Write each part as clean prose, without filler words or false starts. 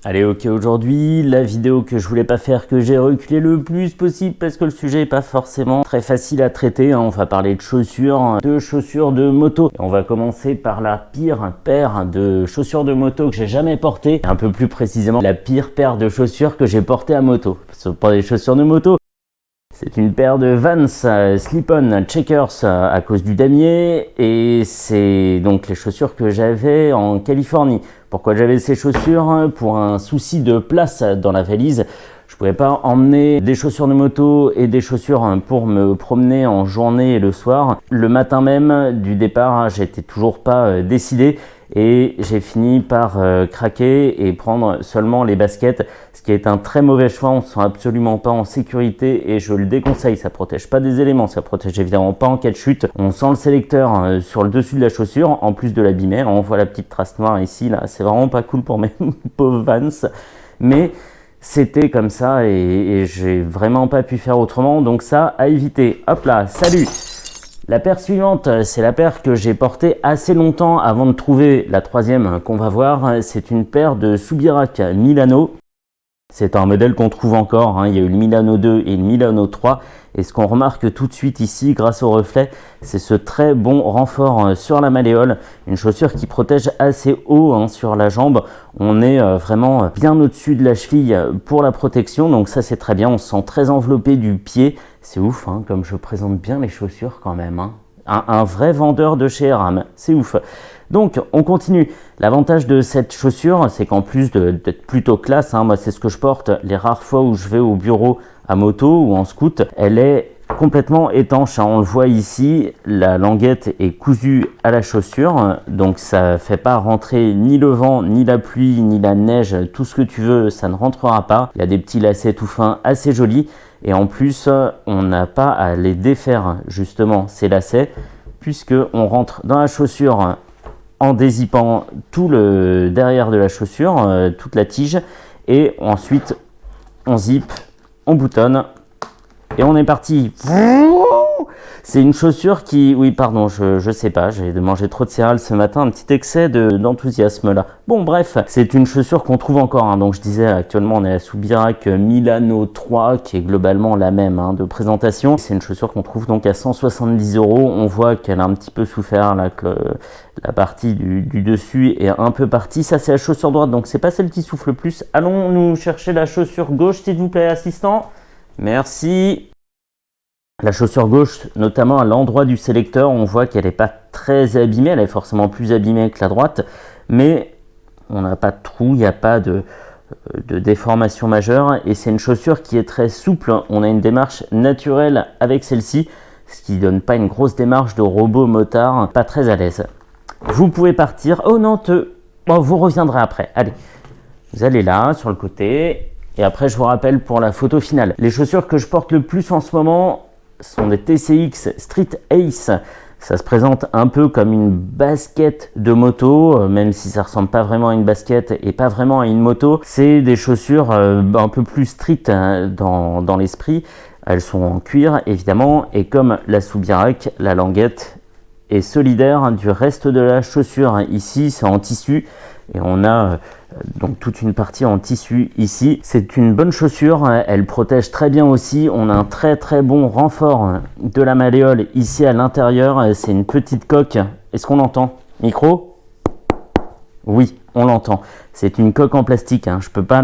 Allez, ok, aujourd'hui, la vidéo que je voulais pas faire, que j'ai reculé le plus possible parce que le sujet est pas forcément très facile à traiter, hein. On va parler de chaussures de moto. Et on va commencer par la pire paire de chaussures de moto que j'ai jamais portée. Un peu plus précisément, la pire paire de chaussures que j'ai portée à moto. Ce sont pas des chaussures de moto. C'est une paire de Vans Slip-On Checkers à cause du damier et c'est donc les chaussures que j'avais en Californie. Pourquoi j'avais ces chaussures? Pour un souci de place dans la valise. Je pouvais pas emmener des chaussures de moto et des chaussures pour me promener en journée et le soir. Le matin même du départ, j'étais toujours pas décidé. Et j'ai fini par craquer et prendre seulement les baskets, ce qui est un très mauvais choix. On ne se sent absolument pas en sécurité et je le déconseille. Ça protège pas des éléments, ça protège évidemment pas en cas de chute. On sent le sélecteur sur le dessus de la chaussure, en plus de l'abîmer. On voit la petite trace noire ici, là, c'est vraiment pas cool pour mes pauvres Vans. Mais c'était comme ça et j'ai vraiment pas pu faire autrement, donc ça à éviter. Hop là, salut! La paire suivante, c'est la paire que j'ai portée assez longtemps avant de trouver la troisième qu'on va voir. C'est une paire de Subirac Milano. C'est un modèle qu'on trouve encore, hein. Il y a eu le Milano 2 et le Milano 3. Et ce qu'on remarque tout de suite ici, grâce au reflet, c'est ce très bon renfort sur la malléole. Une chaussure qui protège assez haut, hein, sur la jambe. On est vraiment bien au-dessus de la cheville pour la protection. Donc ça, c'est très bien. On se sent très enveloppé du pied. C'est ouf, hein, comme je présente bien les chaussures quand même, hein. Un vrai vendeur de chez Eram. C'est ouf. Donc, on continue. L'avantage de cette chaussure, c'est qu'en plus d'être plutôt classe, hein, moi c'est ce que je porte les rares fois où je vais au bureau à moto ou en scoot, elle est complètement étanche, hein. On le voit ici, la languette est cousue à la chaussure, donc ça fait pas rentrer ni le vent, ni la pluie, ni la neige, tout ce que tu veux, ça ne rentrera pas. Il y a des petits lacets tout fins assez jolis, et en plus, on n'a pas à les défaire justement ces lacets, puisque on rentre dans la chaussure en dézippant tout le derrière de la chaussure, toute la tige, et ensuite on zip, on boutonne et on est parti. C'est une chaussure qui... Oui, pardon, je sais pas, j'ai mangé trop de céréales ce matin, un petit excès d'enthousiasme là. Bon, bref, c'est une chaussure qu'on trouve encore, hein. Donc je disais, actuellement on est à la Subirac Milano 3, qui est globalement la même, hein, de présentation. C'est une chaussure qu'on trouve donc à 170 €. On voit qu'elle a un petit peu souffert là, que la partie du dessus est un peu partie. Ça, c'est la chaussure droite, donc c'est pas celle qui souffle le plus. Allons nous chercher la chaussure gauche, s'il vous plaît, assistant. Merci. La chaussure gauche, notamment à l'endroit du sélecteur, on voit qu'elle n'est pas très abîmée. Elle est forcément plus abîmée que la droite, mais on n'a pas de trou, il n'y a pas de déformation majeure. Et c'est une chaussure qui est très souple. On a une démarche naturelle avec celle-ci, ce qui ne donne pas une grosse démarche de robot motard, pas très à l'aise. Vous pouvez partir. Oh non, bon, vous reviendrez après. Allez, vous allez là, sur le côté. Et après, je vous rappelle pour la photo finale. Les chaussures que je porte le plus en ce moment sont des TCX Street Ace. Ça se présente un peu comme une basket de moto, même si ça ressemble pas vraiment à une basket et pas vraiment à une moto. C'est des chaussures un peu plus street, hein, dans l'esprit. Elles sont en cuir évidemment, et comme la Subirac, la languette est solidaire du reste de la chaussure. Ici, c'est en tissu et on a donc toute une partie en tissu ici. C'est une bonne chaussure, elle protège très bien aussi. On a un très très bon renfort de la malléole ici à l'intérieur. C'est une petite coque. Est-ce qu'on l'entend? Micro? Oui, on l'entend. C'est une coque en plastique, hein. Je peux pas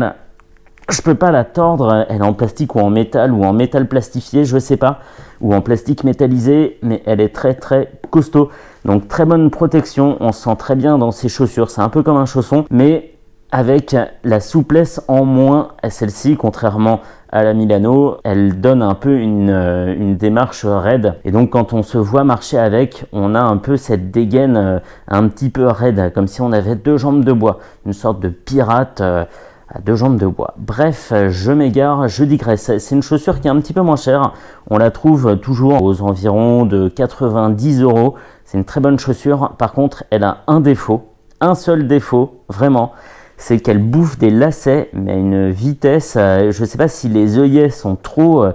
la tordre. Elle est en plastique ou en métal plastifié, je sais pas, ou en plastique métallisé, mais elle est très très costaud. Donc très bonne protection. On se sent très bien dans ces chaussures. C'est un peu comme un chausson, mais avec la souplesse en moins à celle-ci, contrairement à la Milano, elle donne un peu une démarche raide. Et donc quand on se voit marcher avec, on a un peu cette dégaine un petit peu raide, comme si on avait deux jambes de bois, une sorte de pirate à deux jambes de bois. Bref, je m'égare, je digresse. C'est une chaussure qui est un petit peu moins chère. On la trouve toujours aux environs de 90 €. C'est une très bonne chaussure. Par contre, elle a un défaut, un seul défaut, vraiment. c'est qu'elle bouffe des lacets, mais à une vitesse, je ne sais pas si les œillets sont trop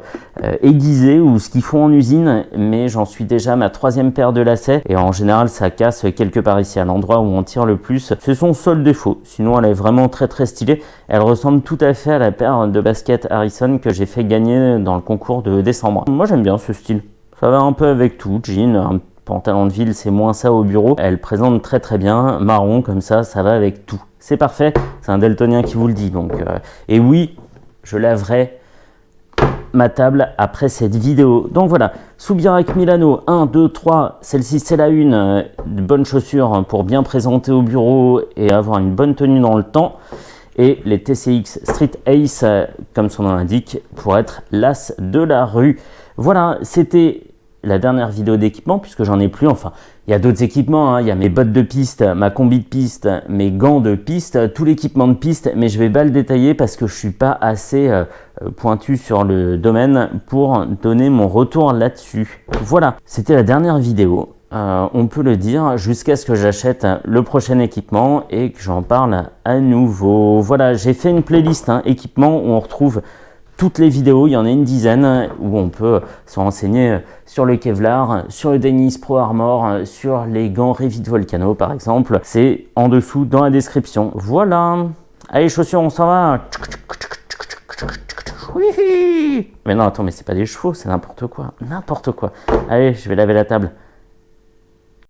aiguisés ou ce qu'ils font en usine, mais j'en suis déjà à ma 3e paire de lacets, et en général ça casse quelque part ici à l'endroit où on tire le plus. C'est son seul défaut, sinon elle est vraiment très très stylée. Elle ressemble tout à fait à la paire de baskets Harrison que j'ai fait gagner dans le concours de décembre. Moi j'aime bien ce style, ça va un peu avec tout, jean, un pantalon de ville, c'est moins ça au bureau. Elle présente très très bien, marron comme ça va avec tout. C'est parfait, c'est un daltonien qui vous le dit. Donc, et oui, je laverai ma table après cette vidéo. Donc voilà, Soubirach Milano, 1, 2, 3, celle-ci c'est la une, de bonnes chaussures pour bien présenter au bureau et avoir une bonne tenue dans le temps. Et les TCX Street Ace, comme son nom l'indique, pour être l'as de la rue. Voilà, c'était la dernière vidéo d'équipement, puisque j'en ai plus. Enfin, il y a d'autres équipements, hein. Il y a mes bottes de piste, ma combi de piste, mes gants de piste, tout l'équipement de piste, mais je vais pas le détailler parce que je suis pas assez pointu sur le domaine pour donner mon retour là-dessus. Voilà, c'était la dernière vidéo. On peut le dire, jusqu'à ce que j'achète le prochain équipement et que j'en parle à nouveau. Voilà, j'ai fait une playlist équipement où on retrouve toutes les vidéos, il y en a une dizaine, où on peut se renseigner sur le Kevlar, sur le Dennis Pro Armor, sur les gants Revit Volcano par exemple. C'est en dessous dans la description. Voilà. Allez chaussures, on s'en va. Oui. Mais non, attends, mais c'est pas des chevaux, c'est n'importe quoi. N'importe quoi. Allez, je vais laver la table.